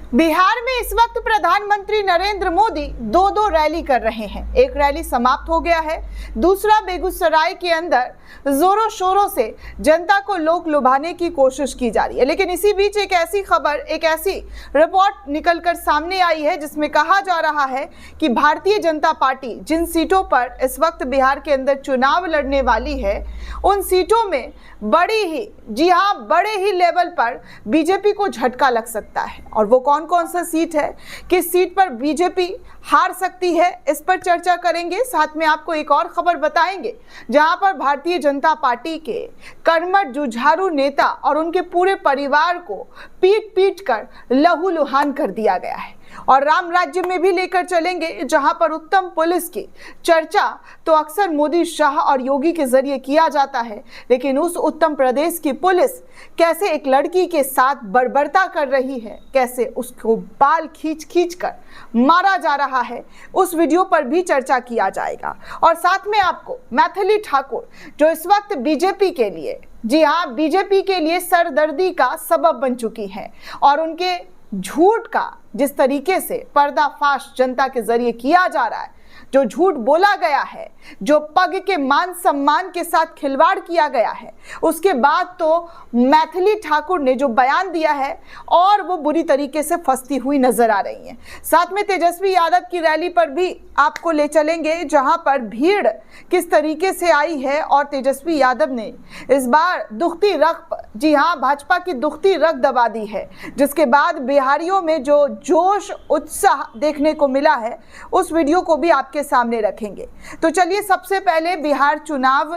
बिहार में इस वक्त प्रधानमंत्री नरेंद्र मोदी दो रैली कर रहे हैं। एक रैली समाप्त हो गया है, दूसरा बेगूसराय के अंदर जोरों शोरों से जनता को लोक लुभाने की कोशिश की जा रही है। लेकिन इसी बीच एक ऐसी खबर, एक ऐसी रिपोर्ट निकलकर सामने आई है जिसमें कहा जा रहा है कि भारतीय जनता पार्टी जिन सीटों पर इस वक्त बिहार के अंदर चुनाव लड़ने वाली है, उन सीटों में बड़ी ही, जी हाँ, बड़े ही लेवल पर बीजेपी को झटका लग सकता है। और वो कौन कौन सा सीट है, किस सीट पर बीजेपी हार सकती है, इस पर चर्चा करेंगे। साथ में आपको एक और खबर बताएंगे जहां पर भारतीय जनता पार्टी के कर्मठ जुझारू नेता और उनके पूरे परिवार को पीट पीट कर लहूलुहान कर दिया गया है। और राम राज्य में भी लेकर चलेंगे जहां पर उत्तम पुलिस की चर्चा तो अक्सर मोदी, शाह और योगी के जरिए किया जाता है, लेकिन उस उत्तम प्रदेश की पुलिस कैसे एक लड़की के साथ बर्बरता कर रही है, कैसे उसको बाल खींच खींच कर मारा जा रहा है, उस वीडियो पर भी चर्चा किया जाएगा। और साथ में आपको मैथिली ठाकुर जो इस वक्त बीजेपी के लिए, जी हाँ, बीजेपी के लिए सरदर्दी का सबब बन चुकी है और उनके झूठ का जिस तरीके से पर्दाफाश जनता के जरिए किया जा रहा है, जो झूठ बोला गया है, जो पग के मान सम्मान के साथ खिलवाड़ किया गया है, उसके बाद तो मैथिली ठाकुर ने जो बयान दिया है और वो बुरी तरीके से फंसती हुई नजर आ रही हैं। साथ में तेजस्वी यादव की रैली पर भी आपको ले चलेंगे जहां पर भीड़ किस तरीके से आई है और तेजस्वी यादव ने इस बार दुखती रग, जी हाँ, भाजपा की दुखती रग दबा दी है, जिसके बाद बिहारियों में जो जोश उत्साह देखने को मिला है, उस वीडियो को भी आपके सामने रखेंगे। तो चलिए सबसे पहले बिहार चुनाव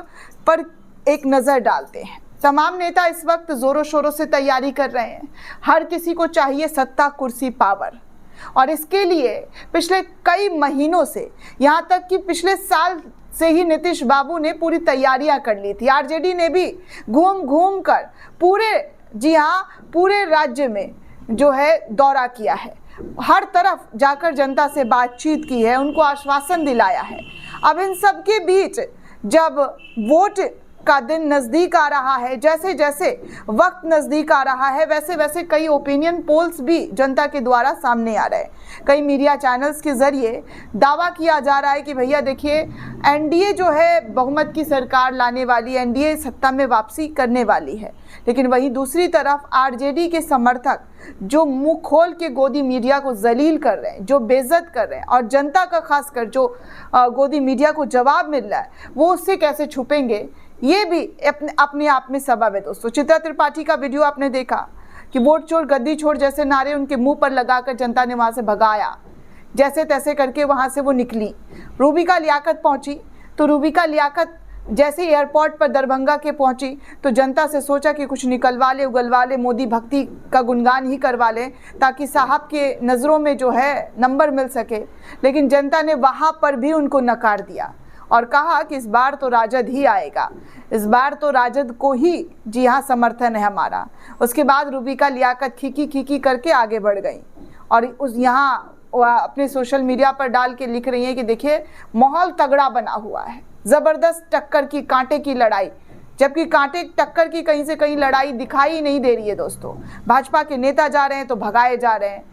पर एक नजर डालते हैं। तमाम नेता इस वक्त जोरों शोरों से तैयारी कर रहे हैं। हर किसी को चाहिए सत्ता, कुर्सी, पावर, और इसके लिए पिछले कई महीनों से, यहाँ तक कि पिछले साल से ही नीतीश बाबू ने पूरी तैयारियां कर ली थी। आरजेडी ने भी घूम घूम कर पूरे, जी हाँ, पूरे राज्य में जो है दौरा किया है, हर तरफ जाकर जनता से बातचीत की है, उनको आश्वासन दिलाया है। अब इन सब के बीच जब वोट का दिन नज़दीक आ रहा है, जैसे जैसे वक्त नज़दीक आ रहा है, वैसे वैसे कई ओपिनियन पोल्स भी जनता के द्वारा सामने आ रहे हैं। कई मीडिया चैनल्स के ज़रिए दावा किया जा रहा है कि भैया देखिए, एनडीए जो है बहुमत की सरकार लाने वाली, एनडीए सत्ता में वापसी करने वाली है। लेकिन वहीं दूसरी तरफ आरजेडी के समर्थक जो मुंह खोल के गोदी मीडिया को जलील कर रहे हैं, जो बेइज्जत कर रहे हैं, और जनता का खासकर जो गोदी मीडिया को जवाब मिल रहा है, वो उससे कैसे छुपेंगे, ये भी अपने आप में सबब है। दोस्तों, चित्रा त्रिपाठी का वीडियो आपने देखा कि वोट चोर गद्दी छोड़ जैसे नारे उनके मुंह पर लगाकर जनता ने वहां से भगाया, जैसे तैसे करके वहां से वो निकली। रूबिका लियाकत पहुंची तो रूबिका लियाकत जैसे एयरपोर्ट पर दरभंगा के पहुंची तो जनता से सोचा कि कुछ निकलवा ले, उगलवा ले, मोदी भक्ति का गुणगान ही करवा ले ताकि साहब के नज़रों में जो है नंबर मिल सके। लेकिन जनता ने वहां पर भी उनको नकार दिया और कहा कि इस बार तो राजद ही आएगा, इस बार तो राजद को ही, जी हाँ, समर्थन है हमारा। उसके बाद रूबिका लियाकत खीकी खीकी करके आगे बढ़ गई और उस यहाँ अपने सोशल मीडिया पर डाल के लिख रही हैं कि देखिए माहौल तगड़ा बना हुआ है, ज़बरदस्त टक्कर की, कांटे की लड़ाई। जबकि कांटे टक्कर की कहीं से कहीं लड़ाई दिखाई ही नहीं दे रही है। दोस्तों, भाजपा के नेता जा रहे हैं तो भगाए जा रहे हैं,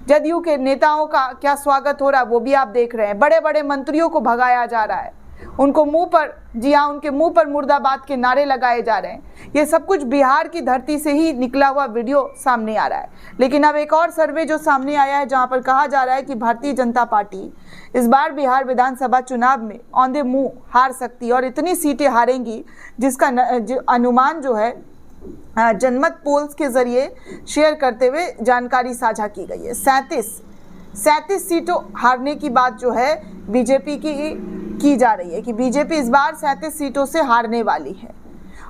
जदयू के नेताओं का क्या स्वागत हो रहा है वो भी आप देख रहे हैं। बड़े बड़े मंत्रियों को भगाया जा रहा है, उनको मुंह पर, जी हाँ, उनके मुंह पर मुर्दाबाद के नारे लगाए जा रहे हैं। ये सब कुछ बिहार की धरती से ही निकला हुआ वीडियो सामने आ रहा है। लेकिन अब एक और सर्वे जो सामने आया है जहां पर कहा जा रहा है कि भारतीय जनता पार्टी इस बार बिहार विधानसभा चुनाव में औंधे मुंह हार सकती है और इतनी सीटें हारेंगी जिसका अनुमान जो है जनमत पोल्स के जरिए शेयर करते हुए जानकारी साझा की गई है। 37 सीटों हारने की बात जो है बीजेपी की जा रही है कि बीजेपी इस बार 37 सीटों से हारने वाली है।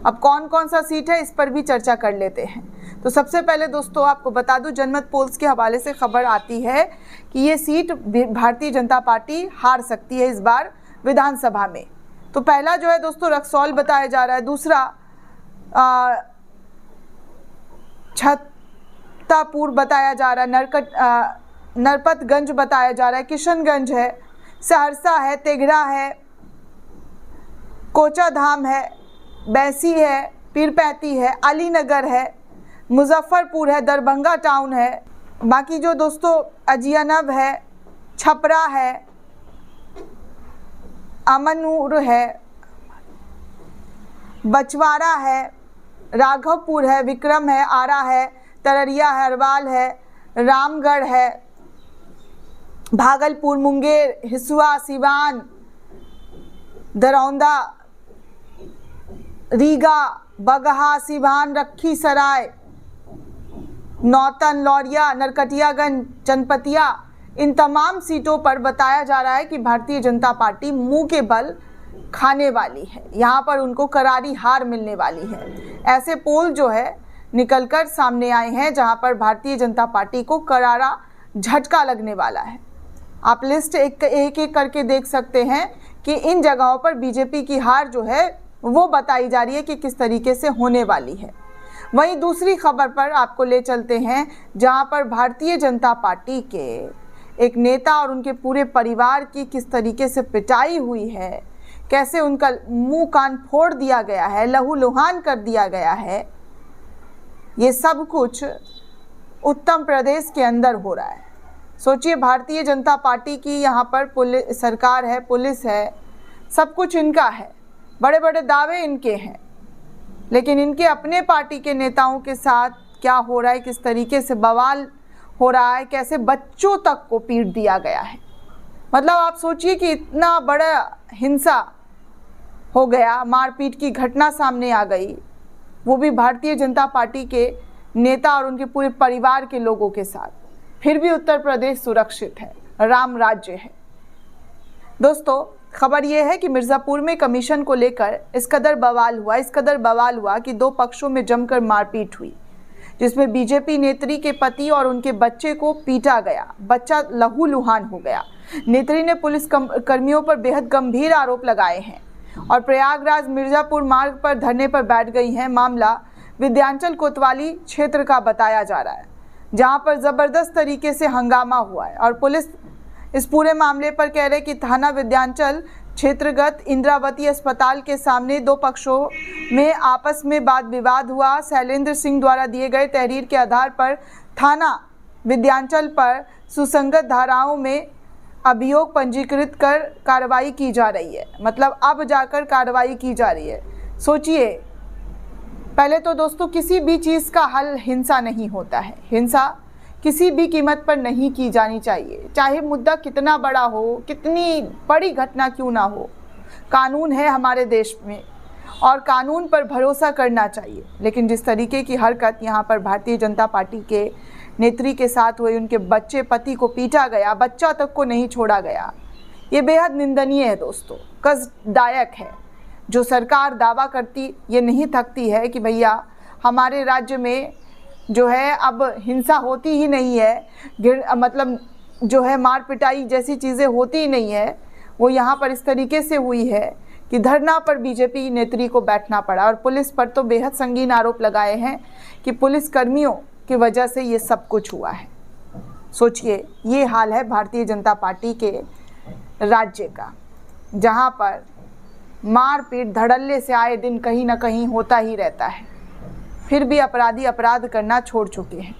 अब कौन कौन सा सीट है, इस पर भी चर्चा कर लेते हैं। तो सबसे पहले दोस्तों आपको बता दूं, जनमत पोल्स के हवाले से खबर आती है कि ये सीट भारतीय जनता पार्टी हार सकती है इस बार विधानसभा में। तो पहला जो है दोस्तों रक्सौल बताया जा रहा है, दूसरा छत्तापुर बताया जा रहा है, नरपतगंज बताया जा रहा है, किशनगंज है, सहरसा है, तेघड़ा है, कोचाधाम है, बैसी है, पीरपैंती है, अलीनगर है, मुजफ्फरपुर है, दरभंगा टाउन है, बाकी जो दोस्तों अजियानब है, छपरा है, अमनूर है, बछवाड़ा है, राघवपुर है, विक्रम है, आरा है, तररिया है, अरवाल है, रामगढ़ है, भागलपुर, मुंगेर, हिसुआ, सिवान, दरौंदा, रीगा, बगहा, सिवान, लखीसराय, नौतन, लौरिया, नरकटियागंज, चनपतिया, इन तमाम सीटों पर बताया जा रहा है कि भारतीय जनता पार्टी मुंह के बल खाने वाली है। यहाँ पर उनको करारी हार मिलने वाली है। ऐसे पोल जो है निकलकर सामने आए हैं जहाँ पर भारतीय जनता पार्टी को करारा झटका लगने वाला है। आप लिस्ट एक एक करके देख सकते हैं कि इन जगहों पर बीजेपी की हार जो है वो बताई जा रही है कि किस तरीके से होने वाली है। वहीं दूसरी खबर पर आपको ले चलते हैं जहां पर भारतीय जनता पार्टी के एक नेता और उनके पूरे परिवार की किस तरीके से पिटाई हुई है, कैसे उनका मुंह कान फोड़ दिया गया है, लहूलुहान कर दिया गया है। ये सब कुछ उत्तर प्रदेश के अंदर हो रहा है। सोचिए, भारतीय जनता पार्टी की यहाँ पर सरकार है, पुलिस है, सब कुछ इनका है, बड़े बड़े दावे इनके हैं, लेकिन इनके अपने पार्टी के नेताओं के साथ क्या हो रहा है, किस तरीके से बवाल हो रहा है, कैसे बच्चों तक को पीट दिया गया है। मतलब आप सोचिए कि इतना बड़ा हिंसा हो गया, मारपीट की घटना सामने आ गई, वो भी भारतीय जनता पार्टी के नेता और उनके पूरे परिवार के लोगों के साथ। फिर भी उत्तर प्रदेश सुरक्षित है, राम राज्य है। दोस्तों, खबर यह है कि मिर्ज़ापुर में कमीशन को लेकर इस कदर बवाल हुआ कि दो पक्षों में जमकर मारपीट हुई, जिसमें बीजेपी नेत्री के पति और उनके बच्चे को पीटा गया। बच्चा लहूलुहान हो गया। नेत्री ने पुलिस कर्मियों पर बेहद गंभीर आरोप लगाए हैं और प्रयागराज मिर्ज़ापुर मार्ग पर धरने पर बैठ गई हैं। मामला विंध्याचल कोतवाली क्षेत्र का बताया जा रहा है, जहां पर जबरदस्त तरीके से हंगामा हुआ है और पुलिस इस पूरे मामले पर कह रहे कि थाना विंध्याचल क्षेत्रगत इंद्रावती अस्पताल के सामने दो पक्षों में आपस में वाद विवाद हुआ। शैलेंद्र सिंह द्वारा दिए गए तहरीर के आधार पर थाना विंध्याचल पर सुसंगत धाराओं में अभियोग पंजीकृत कर कार्रवाई की जा रही है। मतलब अब जाकर कार्रवाई की जा रही है। सोचिए, पहले तो दोस्तों किसी भी चीज़ का हल हिंसा नहीं होता है। हिंसा किसी भी कीमत पर नहीं की जानी चाहिए, चाहे मुद्दा कितना बड़ा हो, कितनी बड़ी घटना क्यों ना हो। कानून है हमारे देश में और कानून पर भरोसा करना चाहिए। लेकिन जिस तरीके की हरकत यहाँ पर भारतीय जनता पार्टी के नेत्री के साथ हुई, उनके बच्चे पति को पीटा गया, बच्चा तक को नहीं छोड़ा गया, ये बेहद निंदनीय है दोस्तों, कष्टदायक है। जो सरकार दावा करती ये नहीं थकती है कि भैया हमारे राज्य में जो है अब हिंसा होती ही नहीं है, मतलब जो है मार पिटाई जैसी चीज़ें होती ही नहीं है। वो यहाँ पर इस तरीके से हुई है कि धरना पर बीजेपी नेत्री को बैठना पड़ा और पुलिस पर तो बेहद संगीन आरोप लगाए हैं कि पुलिस कर्मियों की वजह से ये सब कुछ हुआ है। सोचिए, ये हाल है भारतीय जनता पार्टी के राज्य का, जहाँ पर मारपीट धड़ल्ले से आए दिन कहीं ना कहीं होता ही रहता है, फिर भी अपराधी अपराध करना छोड़ चुके हैं।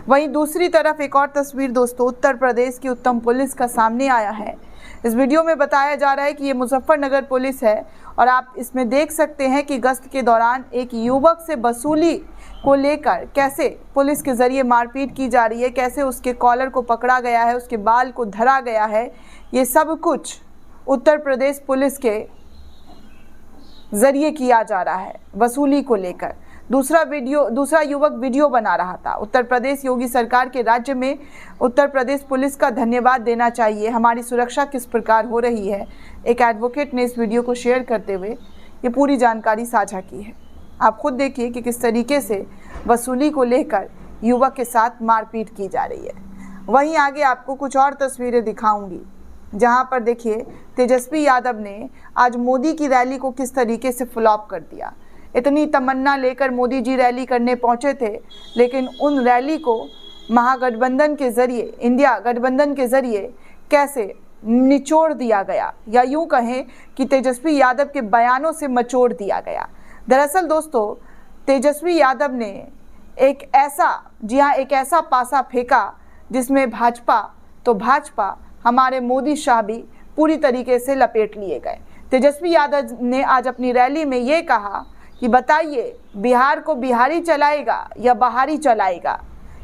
वहीं दूसरी तरफ एक और तस्वीर दोस्तों उत्तर प्रदेश की उत्तम पुलिस का सामने आया है। इस वीडियो में बताया जा रहा है कि ये मुजफ्फरनगर पुलिस है और आप इसमें देख सकते हैं कि गश्त के दौरान एक युवक से वसूली को लेकर कैसे पुलिस के ज़रिए मारपीट की जा रही है, कैसे उसके कॉलर को पकड़ा गया है, उसके बाल को धरा गया है। ये सब कुछ उत्तर प्रदेश पुलिस के ज़रिए किया जा रहा है वसूली को लेकर। दूसरा युवक वीडियो बना रहा था। उत्तर प्रदेश योगी सरकार के राज्य में उत्तर प्रदेश पुलिस का धन्यवाद देना चाहिए। हमारी सुरक्षा किस प्रकार हो रही है, एक एडवोकेट ने इस वीडियो को शेयर करते हुए ये पूरी जानकारी साझा की है। आप खुद देखिए कि किस तरीके से वसूली को लेकर युवक के साथ मारपीट की जा रही है। वहीं आगे आपको कुछ और तस्वीरें दिखाऊंगी, जहां पर देखिए तेजस्वी यादव ने आज मोदी की रैली को किस तरीके से फ्लॉप कर दिया। इतनी तमन्ना लेकर मोदी जी रैली करने पहुंचे थे, लेकिन उन रैली को महागठबंधन के ज़रिए, इंडिया गठबंधन के ज़रिए कैसे निचोड़ दिया गया, या यूं कहें कि तेजस्वी यादव के बयानों से मचोड़ दिया गया। दरअसल दोस्तों, तेजस्वी यादव ने एक ऐसा पासा फेंका जिसमें भाजपा हमारे मोदी शाह भी पूरी तरीके से लपेट लिए गए। तेजस्वी यादव ने आज अपनी रैली में ये कहा कि बताइए बिहार को बिहारी चलाएगा या बाहरी चलाएगा।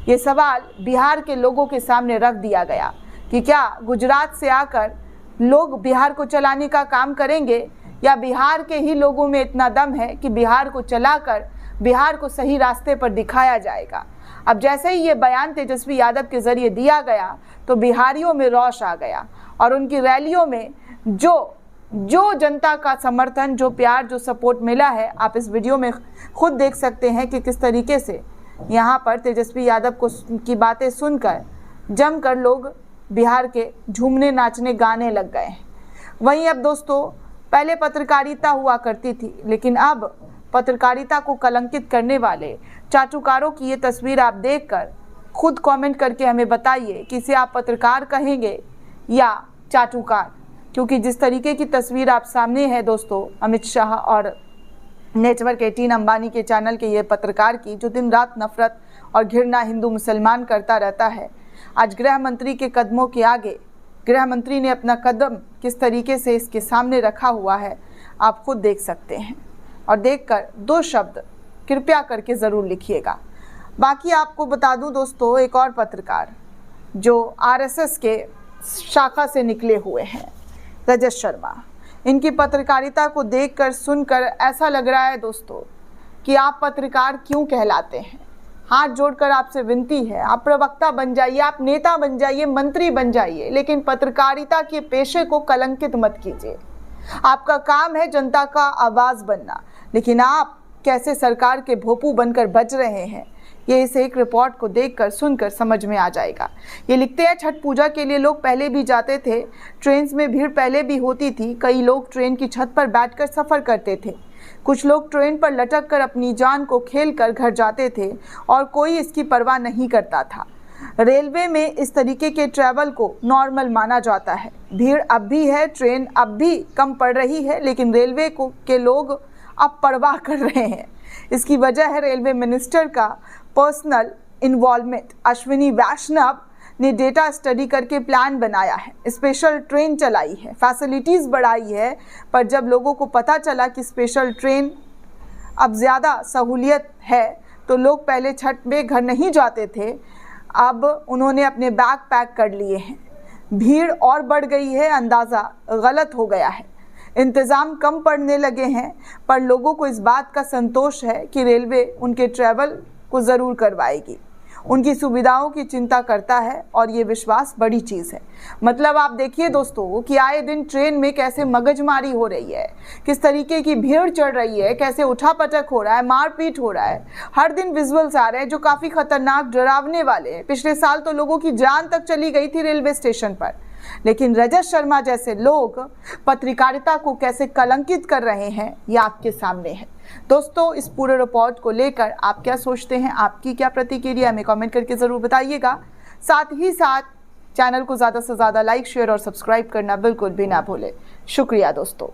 ये सवाल बिहार के लोगों के सामने रख दिया गया कि क्या गुजरात से आकर लोग बिहार को चलाने का काम करेंगे या बिहार के ही लोगों में इतना दम है कि बिहार को चलाकर बिहार को सही रास्ते पर दिखाया जाएगा। अब जैसे ही ये बयान तेजस्वी यादव के जरिए दिया गया तो बिहारियों में रोष आ गया और उनकी रैलियों में जो जनता का समर्थन, जो प्यार, जो सपोर्ट मिला है, आप इस वीडियो में खुद देख सकते हैं कि किस तरीके से यहाँ पर तेजस्वी यादव की बातें सुनकर जमकर लोग बिहार के झूमने, नाचने, गाने लग गए हैं। वहीं अब दोस्तों, पहले पत्रकारिता हुआ करती थी, लेकिन अब पत्रकारिता को कलंकित करने वाले चाटुकारों की ये तस्वीर आप देखकर खुद कमेंट करके हमें बताइए कि इसे आप पत्रकार कहेंगे या चाटुकार, क्योंकि जिस तरीके की तस्वीर आप सामने है दोस्तों, अमित शाह और नेटवर्क 18 अंबानी के चैनल के ये पत्रकार की, जो दिन रात नफरत और घृणा हिंदू मुसलमान करता रहता है, आज गृह मंत्री के कदमों के आगे गृह मंत्री ने अपना कदम किस तरीके से इसके सामने रखा हुआ है, आप खुद देख सकते हैं। और देखकर 2 शब्द कृपया करके ज़रूर लिखिएगा। बाकी आपको बता दूं दोस्तों, एक और पत्रकार जो आरएसएस के शाखा से निकले हुए हैं, रजत शर्मा, इनकी पत्रकारिता को देखकर सुनकर ऐसा लग रहा है दोस्तों कि आप पत्रकार क्यों कहलाते हैं। हाथ जोड़कर आपसे विनती है, आप प्रवक्ता बन जाइए, आप नेता बन जाइए, मंत्री बन जाइए, लेकिन पत्रकारिता के पेशे को कलंकित मत कीजिए। आपका काम है जनता का आवाज़ बनना, लेकिन आप कैसे सरकार के भोपू बनकर बच रहे हैं, ये इस एक रिपोर्ट को देखकर सुनकर समझ में आ जाएगा। ये लिखते हैं, छठ पूजा के लिए लोग पहले भी जाते थे, ट्रेन में भीड़ पहले भी होती थी, कई लोग ट्रेन की छत पर बैठकर सफ़र करते थे, कुछ लोग ट्रेन पर लटक कर अपनी जान को खेल कर घर जाते थे और कोई इसकी परवाह नहीं करता था। रेलवे में इस तरीके के ट्रैवल को नॉर्मल माना जाता है। भीड़ अब भी है, ट्रेन अब भी कम पड़ रही है, लेकिन रेलवे के लोग अब परवाह कर रहे हैं। इसकी वजह है रेलवे मिनिस्टर का पर्सनल इन्वॉल्वमेंट। अश्विनी वैष्णव ने डेटा स्टडी करके प्लान बनाया है, स्पेशल ट्रेन चलाई है, फैसिलिटीज़ बढ़ाई है, पर जब लोगों को पता चला कि स्पेशल ट्रेन अब ज़्यादा सहूलियत है तो लोग पहले छठ में घर नहीं जाते थे, अब उन्होंने अपने बैग पैक कर लिए हैं। भीड़ और बढ़ गई है, अंदाज़ा गलत हो गया है, इंतज़ाम कम पड़ने लगे हैं, पर लोगों को इस बात का संतोष है कि रेलवे उनके ट्रैवल को ज़रूर करवाएगी, उनकी सुविधाओं की चिंता करता है और ये विश्वास बड़ी चीज़ है। मतलब आप देखिए दोस्तों कि आए दिन ट्रेन में कैसे मगजमारी हो रही है, किस तरीके की भीड़ चढ़ रही है, कैसे उठापटक हो रहा है, मारपीट हो रहा है। हर दिन विजुअल्स आ रहे हैं जो काफ़ी खतरनाक, डरावने वाले हैं। पिछले साल तो लोगों की जान तक चली गई थी रेलवे स्टेशन पर, लेकिन रजत शर्मा जैसे लोग पत्रकारिता को कैसे कलंकित कर रहे हैं, ये आपके सामने है। दोस्तों, इस पूरे रिपोर्ट को लेकर आप क्या सोचते हैं, आपकी क्या प्रतिक्रिया, हमें कमेंट करके ज़रूर बताइएगा। साथ ही साथ चैनल को ज़्यादा से ज़्यादा लाइक, शेयर और सब्सक्राइब करना बिल्कुल भी ना भूलें। शुक्रिया दोस्तों।